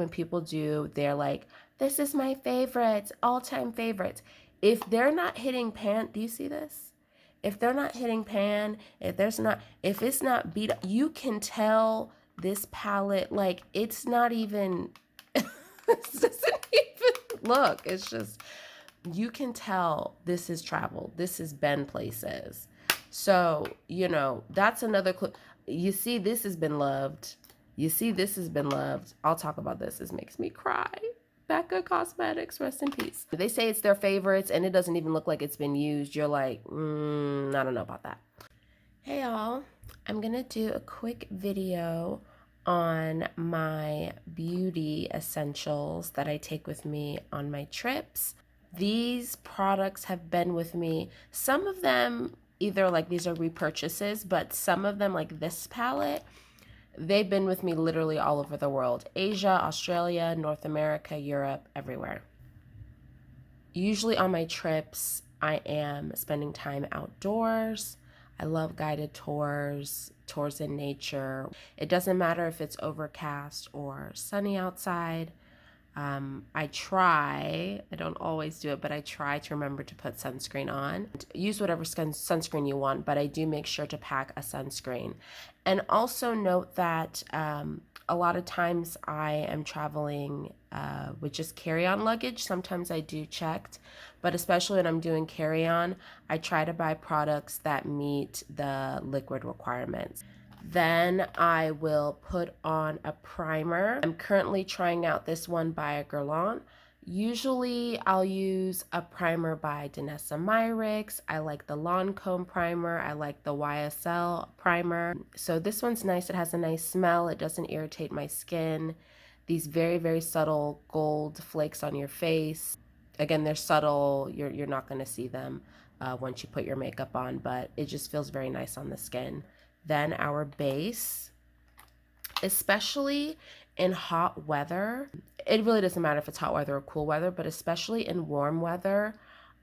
When people do, they're like, this is my favorite, all-time favorites. If they're not hitting pan, do you see this? If they're not hitting pan, if it's not beat up, you can tell this palette, like, it's not even, it doesn't even look. It's just, you can tell this has traveled. This has been places. So, you know, that's another clue. You see, this has been loved. You see, this has been loved. I'll talk about this. This makes me cry. Becca Cosmetics, rest in peace. They say it's their favorites and it doesn't even look like it's been used. You're like, I don't know about that. Hey y'all, I'm gonna do a quick video on my beauty essentials that I take with me on my trips. These products have been with me. Some of them, either like these are repurchases, but some of them, like this palette, they've been with me literally all over the world. Asia, Australia, North America, Europe, everywhere. Usually on my trips, I am spending time outdoors. I love guided tours, tours in nature. It doesn't matter if it's overcast or sunny outside. I don't always do it, but I try to remember to put sunscreen on. Use whatever sunscreen you want, but I do make sure to pack a sunscreen. And also note that a lot of times I am traveling with just carry-on luggage. Sometimes I do checked, but especially when I'm doing carry-on, I try to buy products that meet the liquid requirements. Then I will put on a primer. I'm currently trying out this one by Guerlain. Usually I'll use a primer by Danessa Myricks. I like the Lancome primer. I like the YSL primer. So this one's nice. It has a nice smell. It doesn't irritate my skin. These very, very subtle gold flakes on your face. Again, they're subtle. You're not going to see them once you put your makeup on, but it just feels very nice on the skin. Then our base, especially in hot weather. It really doesn't matter if it's hot weather or cool weather, but especially in warm weather,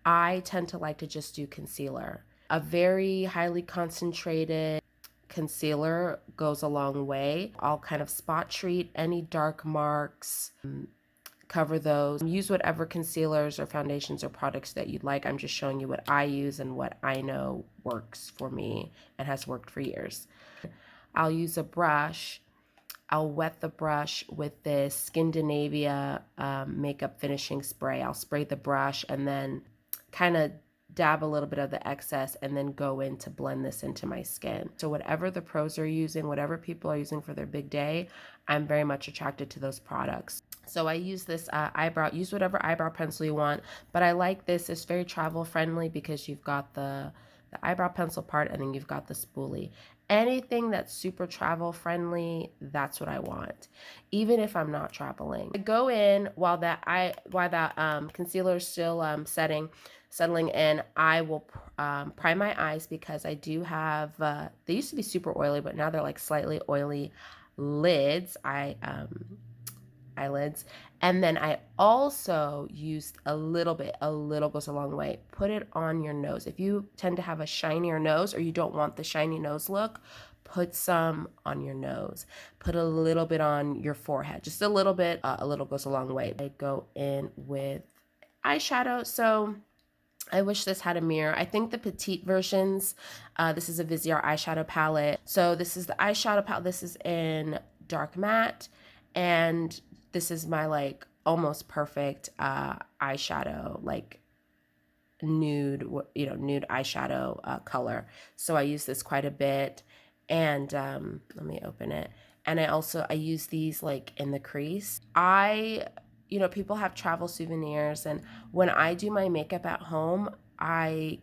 I tend to like to just do concealer. A very highly concentrated concealer goes a long way. I'll kind of spot treat any dark marks, cover those. Use whatever concealers or foundations or products that you'd like. I'm just showing you what I use and what I know works for me and has worked for years. I'll use a brush. I'll wet the brush with this Skindinavia makeup finishing spray. I'll spray the brush and then kind of dab a little bit of the excess and then go in to blend this into my skin. So whatever the pros are using, whatever people are using for their big day, I'm very much attracted to those products. So I use this eyebrow, use whatever eyebrow pencil you want, but I like this. It's very travel friendly because you've got the eyebrow pencil part and then you've got the spoolie. Anything that's super travel friendly, that's what I want, even if I'm not traveling. I go in while that concealer is still settling in. I will prime my eyes because I do have, they used to be super oily, but now they're like slightly oily lids. Eyelids. And then I also used a little goes a long way. Put it on your nose. If you tend to have a shinier nose or you don't want the shiny nose look, put some on your nose. Put a little bit on your forehead. Just a little bit. A little goes a long way. I go in with eyeshadow. So I wish this had a mirror. I think the petite versions, this is a Viseart eyeshadow palette. So this is the eyeshadow palette. This is in dark matte. And this is my like almost perfect eyeshadow, like nude, nude eyeshadow color. So I use this quite a bit. And let me open it. And I use these like in the crease. People have travel souvenirs, and when I do my makeup at home, I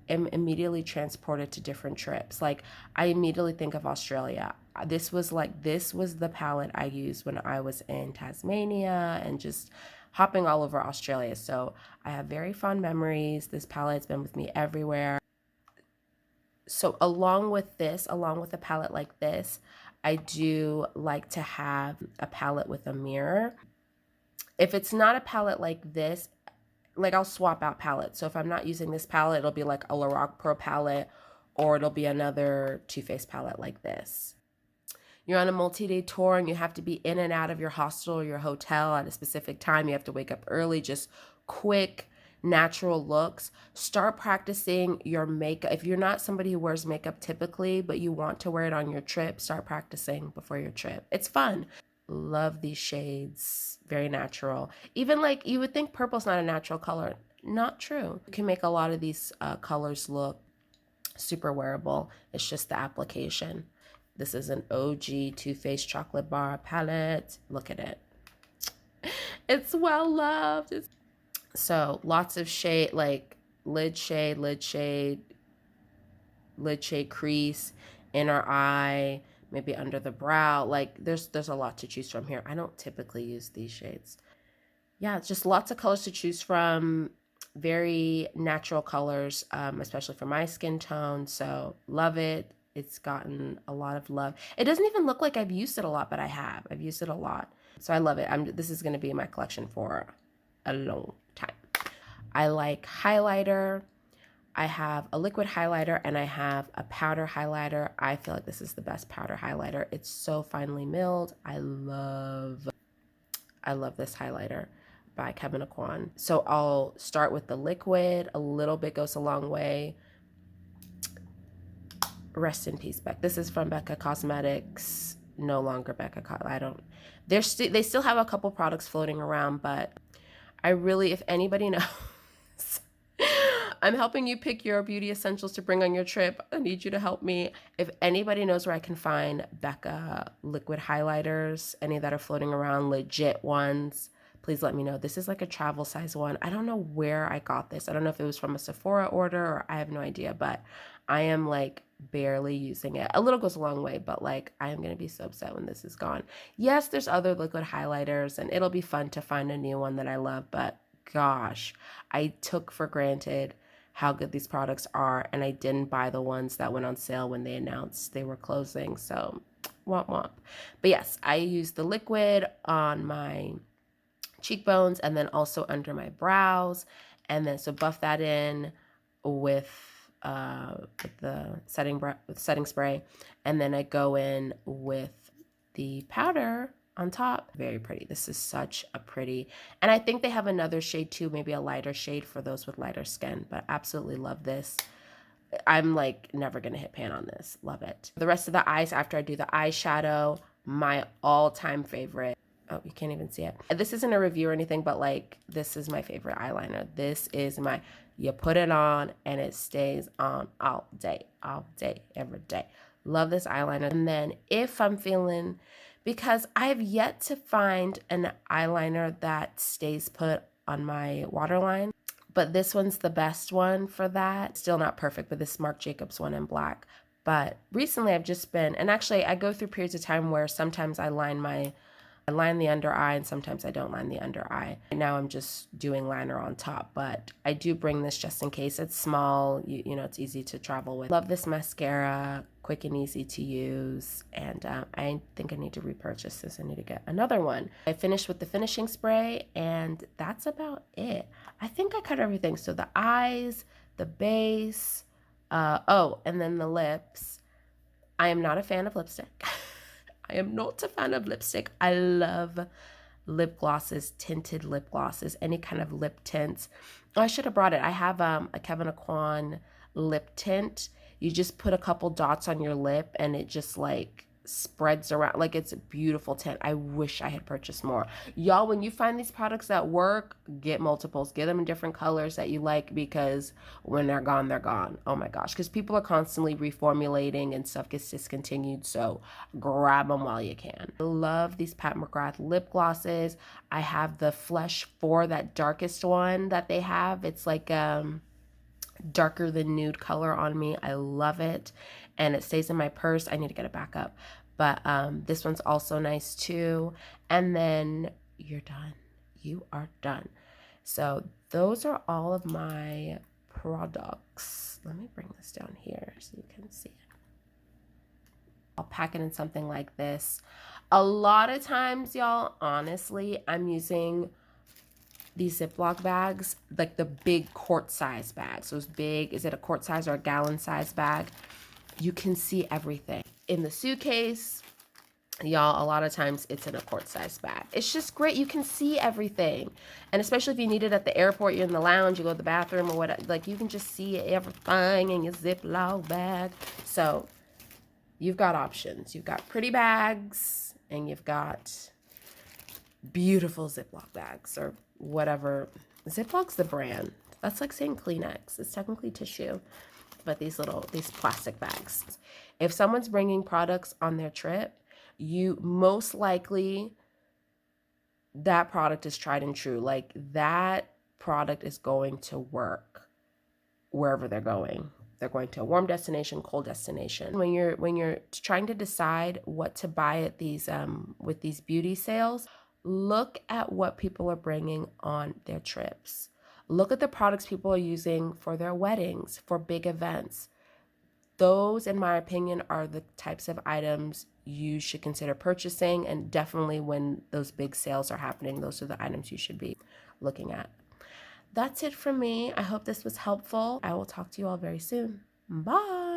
am immediately transported to different trips. Like I immediately think of Australia. This was the palette I used when I was in Tasmania and just hopping all over Australia. So I have very fond memories. This palette's been with me everywhere. So along with a palette like this, I do like to have a palette with a mirror. If it's not a palette like this, like I'll swap out palettes. So if I'm not using this palette, it'll be like a Lorac Pro palette, or it'll be another Too Faced palette like this. you're on a multi-day tour and you have to be in and out of your hostel or your hotel at a specific time. You have to wake up early, just quick, natural looks. Start practicing your makeup. If you're not somebody who wears makeup typically, but you want to wear it on your trip, start practicing before your trip. It's fun. Love these shades. Very natural. Even like you would think purple's not a natural color. Not true. You can make a lot of these colors look super wearable. It's just the application. This is an OG Too Faced chocolate bar palette. Look at it. It's well loved. So lots of shade, like lid shade, crease, inner eye, maybe under the brow. Like there's a lot to choose from here. I don't typically use these shades. Yeah, it's just lots of colors to choose from. Very natural colors, especially for my skin tone. So love it. It's gotten a lot of love. It doesn't even look like I've used it a lot, but I have. I've used it a lot. So I love it. This is going to be in my collection for a long time. I like highlighter. I have a liquid highlighter and I have a powder highlighter. I feel like this is the best powder highlighter. It's so finely milled. I love this highlighter by Kevyn Aucoin. So I'll start with the liquid. A little bit goes a long way. Rest in peace, Becca. This is from Becca Cosmetics. No longer Becca. They still have a couple products floating around, but I really, if anybody knows, I'm helping you pick your beauty essentials to bring on your trip. I need you to help me. If anybody knows where I can find Becca liquid highlighters, any that are floating around, legit ones, please let me know. This is like a travel size one. I don't know where I got this. I don't know if it was from a Sephora order or I have no idea, but I am like barely using it. A little goes a long way, but like I am going to be so upset when this is gone. Yes, there's other liquid highlighters and it'll be fun to find a new one that I love, but gosh, I took for granted how good these products are and I didn't buy the ones that went on sale when they announced they were closing. So womp womp. But yes, I use the liquid on my cheekbones and then also under my brows, and then so buff that in with the setting spray, and then I go in with the powder on top. Very pretty. This is such a pretty, and I think they have another shade too, maybe a lighter shade for those with lighter skin, but absolutely love this. I'm like never gonna hit pan on this. Love it. The rest of the eyes, after I do the eyeshadow, my all-time favorite. Oh, you can't even see it. This isn't a review or anything, but like this is my favorite eyeliner. This is you put it on and it stays on all day, every day. Love this eyeliner. And then if I'm feeling, because I've yet to find an eyeliner that stays put on my waterline, but this one's the best one for that. Still not perfect, but this Marc Jacobs one in black. But recently I've just been, and actually I go through periods of time where sometimes I line the under eye and sometimes I don't line the under eye. Right now I'm just doing liner on top, but I do bring this just in case. It's small, you know, it's easy to travel with. Love this mascara, quick and easy to use, and I think I need to repurchase this. I need to get another one. I finished with the finishing spray and that's about it. I think I cut everything. So the eyes, the base, and then the lips. I am not a fan of lipstick. I am not a fan of lipstick. I love lip glosses, tinted lip glosses, any kind of lip tints. Oh, I should have brought it. I have a Kevyn Aucoin lip tint. You just put a couple dots on your lip and it just like spreads around. Like it's a beautiful tint. I wish I had purchased more. Y'all, when you find these products that work, get multiples. Get them in different colors that you like, because when they're gone, they're gone. Oh my gosh. Because people are constantly reformulating and stuff gets discontinued. So grab them while you can. I love these Pat McGrath lip glosses. I have the Flesh 4, that darkest one that they have. It's like darker than nude color on me. I love it. And it stays in my purse. I need to get it back up. But this one's also nice too. And then you're done. You are done. So those are all of my products. Let me bring this down here so you can see it. I'll pack it in something like this. A lot of times, y'all, honestly, I'm using these Ziploc bags, like the big quart size bags. Those big, is it a quart size or a gallon size bag? You can see everything in the suitcase. Y'all, a lot of times it's in a quart-sized bag. It's just great. You can see everything. And especially if you need it at the airport, you're in the lounge, you go to the bathroom or whatever, like you can just see everything in your Ziploc bag. So you've got options. You've got pretty bags and you've got beautiful Ziploc bags or whatever. Ziploc's the brand. That's like saying Kleenex. It's technically tissue, but these plastic bags. If someone's bringing products on their trip, you most likely, that product is tried and true. Like that product is going to work wherever they're going. They're going to a warm destination, cold destination. When you're trying to decide what to buy at these with these beauty sales, look at what people are bringing on their trips. Look at the products people are using for their weddings, for big events. Those, in my opinion, are the types of items you should consider purchasing, and definitely when those big sales are happening, those are the items you should be looking at. That's it from me. I hope this was helpful. I will talk to you all very soon. Bye.